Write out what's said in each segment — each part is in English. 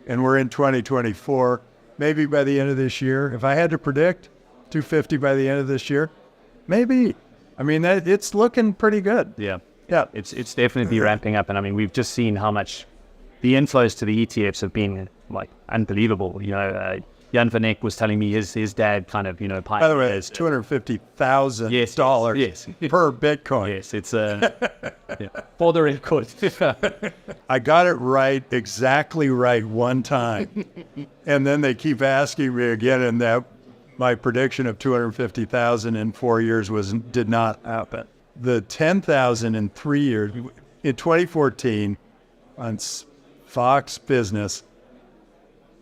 and we're in 2024. Maybe by the end of this year, if I had to predict 250 by the end of this year, maybe. I mean, it's looking pretty good. Yeah. Yeah. It's definitely ramping up. And I mean, we've just seen how much the inflows to the ETFs have been like unbelievable. Jan van Eck was telling me his dad kind of, By the way, it's $250,000 yes. per Bitcoin. Yes, it's for the record. I got it right, exactly right one time. And then they keep asking me again, and that my prediction of 250,000 in 4 years did not happen. The 10,000 in 3 years, in 2014, on Fox Business,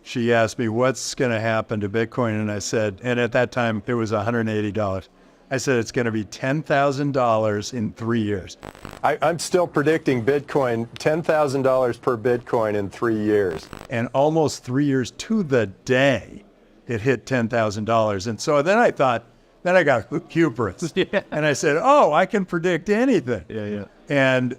she asked me, what's going to happen to Bitcoin? And I said, and at that time it was $180. I said, it's going to be $10,000 in 3 years. I'm still predicting Bitcoin, $10,000 per Bitcoin in 3 years. And almost 3 years to the day, it hit $10,000. And so then I thought, then I got hubris. Yeah. And I said, oh, I can predict anything. Yeah. And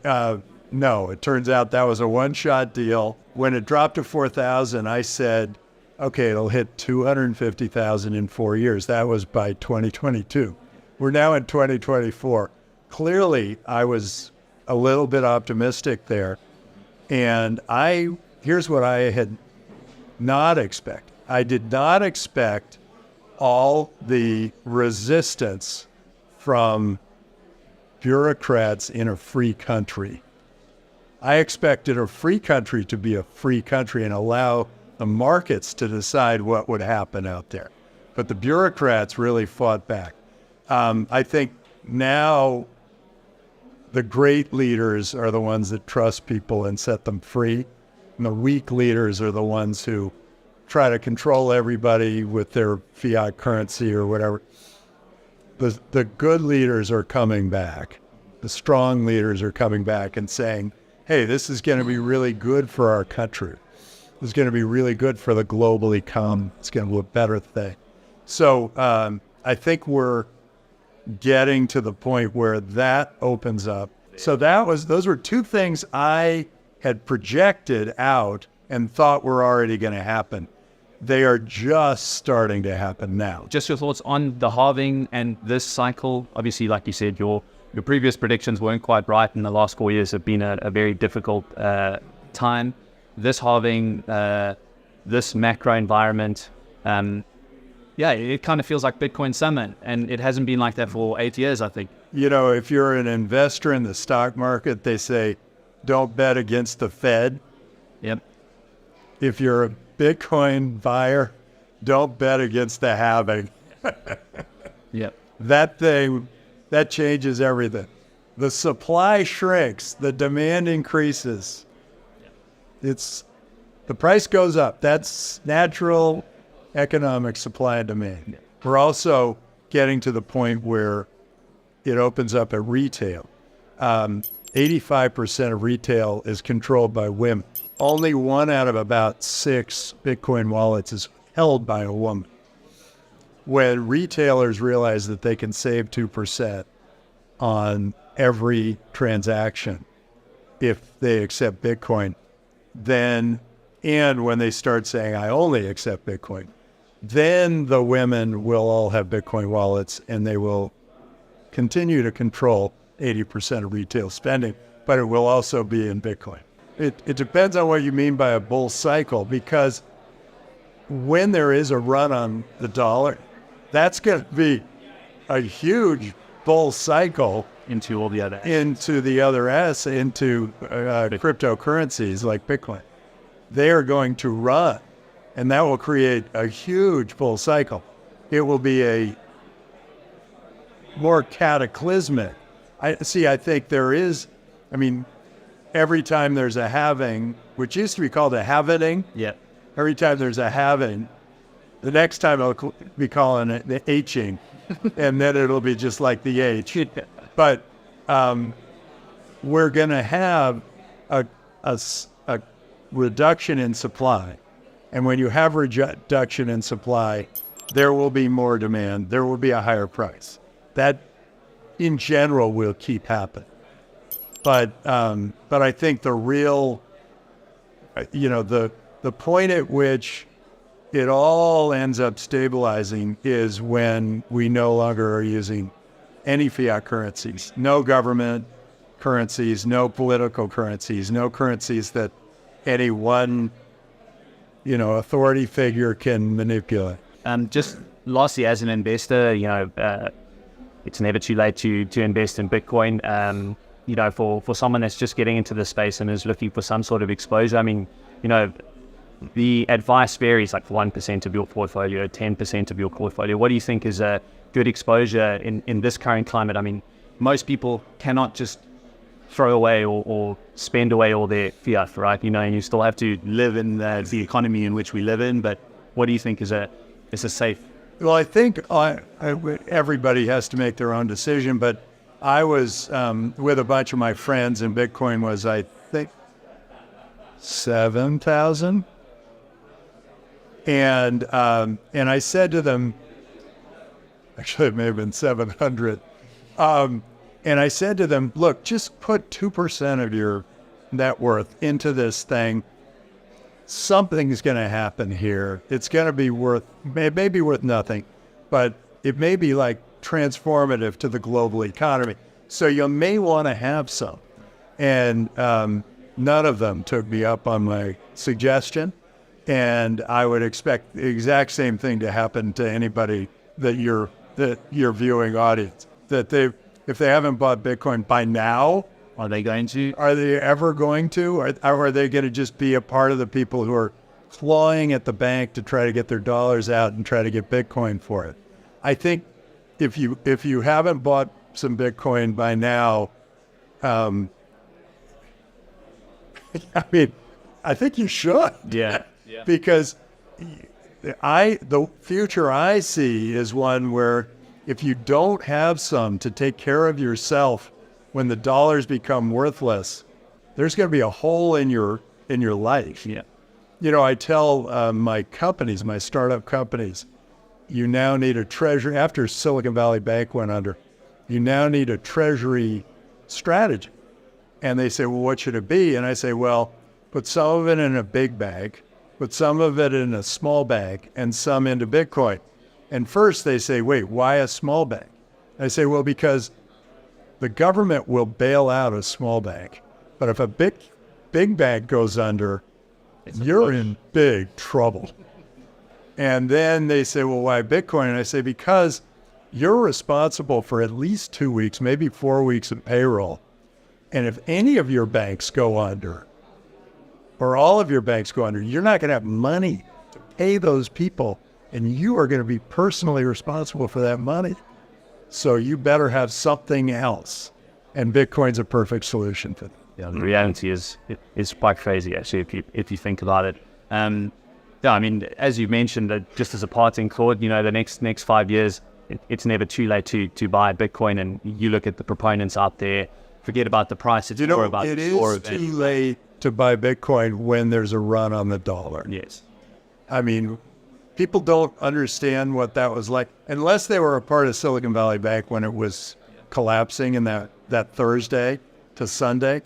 no, it turns out that was a one-shot deal. When it dropped to 4,000, I said, okay, it'll hit 250,000 in 4 years. That was by 2022. We're now in 2024. Clearly, I was a little bit optimistic there. And here's what I had not expected. I did not expect all the resistance from bureaucrats in a free country. I expected a free country to be a free country and allow the markets to decide what would happen out there. But the bureaucrats really fought back. I think now the great leaders are the ones that trust people and set them free. And the weak leaders are the ones who try to control everybody with their fiat currency or whatever. The good leaders are coming back. The strong leaders are coming back and saying, hey, this is going to be really good for our country. This is going to be really good for the global economy. It's going to be a better thing. So I think we're getting to the point where that opens up. So those were two things I had projected out and thought were already going to happen. They are just starting to happen now. Just your thoughts on the halving and this cycle. Obviously, like you said, your previous predictions weren't quite right, and the last 4 years have been a very difficult time. This halving, this macro environment, it kind of feels like Bitcoin summer, and it hasn't been like that for 8 years, I think. If you're an investor in the stock market, they say, don't bet against the Fed. Yep. If you're a Bitcoin buyer, don't bet against the halving. Yep. That changes everything. The supply shrinks, the demand increases. The price goes up. That's natural economic supply and demand. Yeah. We're also getting to the point where it opens up at retail. 85% of retail is controlled by women. Only 1 out of about 6 Bitcoin wallets is held by a woman. When retailers realize that they can save 2% on every transaction if they accept Bitcoin, and when they start saying, I only accept Bitcoin, then the women will all have Bitcoin wallets and they will continue to control 80% of retail spending, but it will also be in Bitcoin. It depends on what you mean by a bull cycle, because when there is a run on the dollar, that's going to be a huge bull cycle Into all the other cryptocurrencies like Bitcoin. They are going to run, and that will create a huge bull cycle. It will be a more cataclysmic. I think there is, every time there's a halving, which used to be called a halvening. Yeah. Every time there's a halving, the next time I'll be calling it the Hing, and then it'll be just like the H. But we're going to have a reduction in supply. And when you have reduction in supply, there will be more demand. There will be a higher price. That, in general, will keep happening. But I think the real, the The point at which it all ends up stabilizing is when we no longer are using any fiat currencies, no government currencies, no political currencies, no currencies that any one, authority figure can manipulate. Just lastly, as an investor, it's never too late to invest in Bitcoin. For someone that's just getting into the space and is looking for some sort of exposure, I mean, the advice varies, like 1% of your portfolio, 10% of your portfolio. What do you think is a good exposure in this current climate? I mean, most people cannot just throw away or spend away all their fiat, right? And you still have to live in the economy in which we live in. But what do you think is a safe? Well, I think everybody has to make their own decision. But I was with a bunch of my friends, and Bitcoin was, I think, 7,000. And I said to them, actually, it may have been 700. And I said to them, look, just put 2% of your net worth into this thing. Something's going to happen here. It's going to be it may be worth nothing, but it may be like transformative to the global economy. So you may want to have some. And none of them took me up on my suggestion. And I would expect the exact same thing to happen to anybody that your viewing audience, that if they haven't bought Bitcoin by now, are they going to? Are they ever going to? Or are they going to just be a part of the people who are clawing at the bank to try to get their dollars out and try to get Bitcoin for it? I think if you haven't bought some Bitcoin by now, I mean, I think you should. Yeah. Because the future I see is one where if you don't have some to take care of yourself when the dollars become worthless, there's going to be a hole in your life. Yeah. I tell my companies, my startup companies, you now need a treasury. After Silicon Valley Bank went under, you now need a treasury strategy. And they say, well, what should it be? And I say, well, put some of it in a big bag, put some of it in a small bag, and some into Bitcoin. And first they say, wait, why a small bag? I say, well, because the government will bail out a small bag. But if a big bag goes under, you're in big trouble. And then they say, well, why Bitcoin? And I say, because you're responsible for at least 2 weeks, maybe 4 weeks of payroll. And if any of your banks go under, or all of your banks go under, you're not going to have money to pay those people. And you are going to be personally responsible for that money. So you better have something else. And Bitcoin's a perfect solution for that. Yeah, the reality is quite crazy, actually, if you think about it. I mean, as you mentioned, just as a parting thought, the next 5 years, it's never too late to buy Bitcoin. And you look at the proponents out there, forget about the price. It's more about it the is store of too it. late to buy Bitcoin when there's a run on the dollar. Yes. I mean, people don't understand what that was like unless they were a part of Silicon Valley Bank when it was collapsing in that Thursday to Sunday.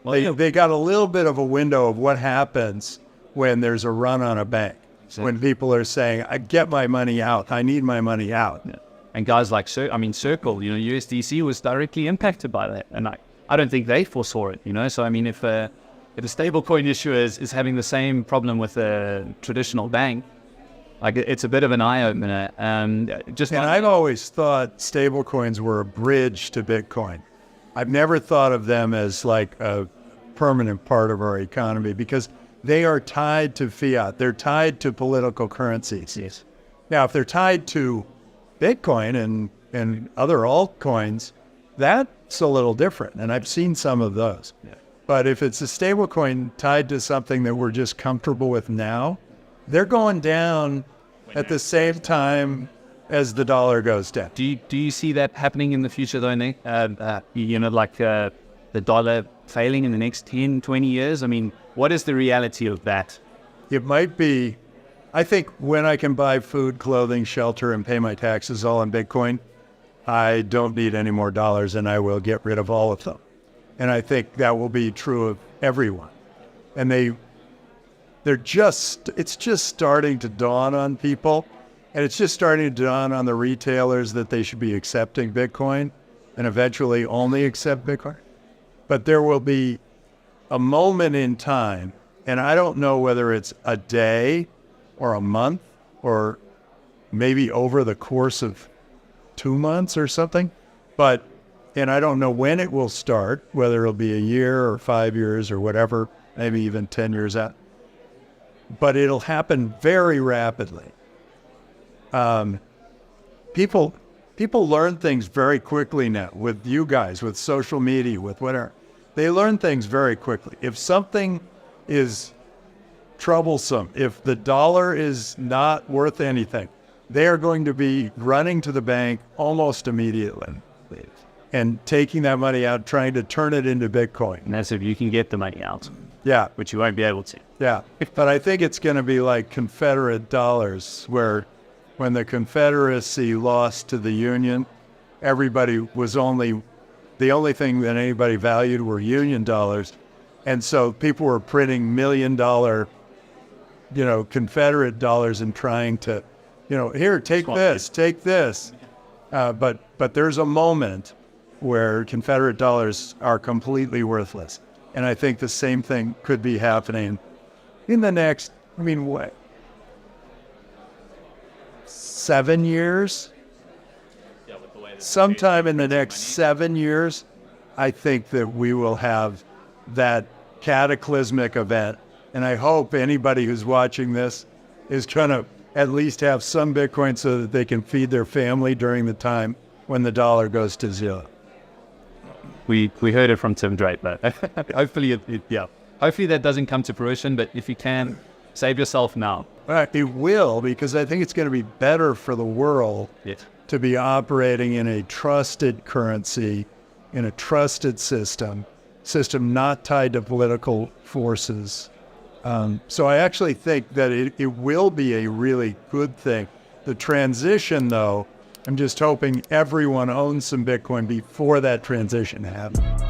Well, they got a little bit of a window of what happens when there's a run on a bank. Exactly. When people are saying, I get my money out, I need my money out. Yeah. And guys like Circle, USDC was directly impacted by that. And I don't think they foresaw it, So, I mean, if a stablecoin issuer is having the same problem with a traditional bank, it's a bit of an eye-opener. And I've always thought stablecoins were a bridge to Bitcoin. I've never thought of them as like a permanent part of our economy because they are tied to fiat. They're tied to political currencies. Yes. Now, if they're tied to Bitcoin and other altcoins, that's a little different. And I've seen some of those. Yeah. But if it's a stablecoin tied to something that we're just comfortable with now, they're going down at the same time as the dollar goes down. Do you see that happening in the future, though, Nick? The dollar failing in the next 10, 20 years? I mean, what is the reality of that? It might be, I think when I can buy food, clothing, shelter, and pay my taxes all in Bitcoin, I don't need any more dollars and I will get rid of all of them. And I think that will be true of everyone. And they it's just starting to dawn on people, and it's just starting to dawn on the retailers that they should be accepting Bitcoin and eventually only accept Bitcoin. But there will be a moment in time, and I don't know whether it's a day or a month or maybe over the course of 2 months or something, and I don't know when it will start, whether it'll be a year or 5 years or whatever, maybe even 10 years out. But it'll happen very rapidly. People learn things very quickly now with you guys, with social media, with whatever. They learn things very quickly. If something is troublesome, if the dollar is not worth anything, they are going to be running to the bank almost immediately and taking that money out, trying to turn it into Bitcoin. And that's if you can get the money out. Yeah. Which you won't be able to. Yeah. But I think it's going to be like Confederate dollars, where when the Confederacy lost to the Union, the only thing that anybody valued were Union dollars. And so people were printing $1 million, Confederate dollars and trying to, here, take this. But there's a moment where Confederate dollars are completely worthless. And I think the same thing could be happening in the next, 7 years? Sometime in the next 7 years, I think that we will have that cataclysmic event. And I hope anybody who's watching this is trying to at least have some Bitcoin so that they can feed their family during the time when the dollar goes to zero. We heard it from Tim Draper. Hopefully, hopefully that doesn't come to fruition. But if you can, save yourself now. It will, because I think it's going to be better for the world to be operating in a trusted currency, in a trusted system not tied to political forces. So I actually think that it will be a really good thing. The transition, though, I'm just hoping everyone owns some Bitcoin before that transition happens.